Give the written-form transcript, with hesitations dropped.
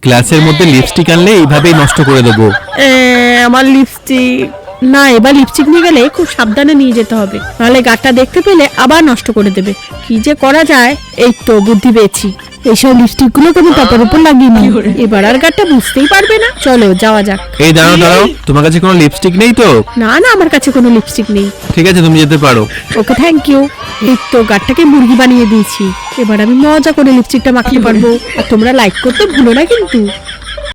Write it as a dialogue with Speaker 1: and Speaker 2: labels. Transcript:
Speaker 1: ক্লাসের মধ্যে লিপস্টিক আনলে এইভাবেই নষ্ট করে দেবো।
Speaker 2: আমার লিপস্টিক না, এবার লিপস্টিক নিয়ে গেলে খুব সাবধানে নিয়ে যেতে হবে, নাহলে গাটা দেখতে পেলে আবার নষ্ট করে দেবে। কি যে করা যায়, এই তো বুদ্ধি পেয়েছি। এইসব লিপস্টিক গুলো তুমি তারপর উপর লাগিয়ে নিও, এবার আর গাটা বুঝতেই পারবে না। চলো যাওয়া যাক।
Speaker 1: এই দাঁড়াও দাঁড়াও, তোমার কাছে কোনো লিপস্টিক নেই তো?
Speaker 2: না না, আমার কাছে কোনো লিপস্টিক নেই।
Speaker 1: ঠিক আছে, তুমি যেতে পারো।
Speaker 2: ওকে, থ্যাংক ইউ। এই তো গাটটাকে মুরগি বানিয়ে দিয়েছি, এবার আমি মজা করে লিপস্টিকটা মাখতে পারবো। আর তোমরা লাইক করতে ভুলো না কিন্তু।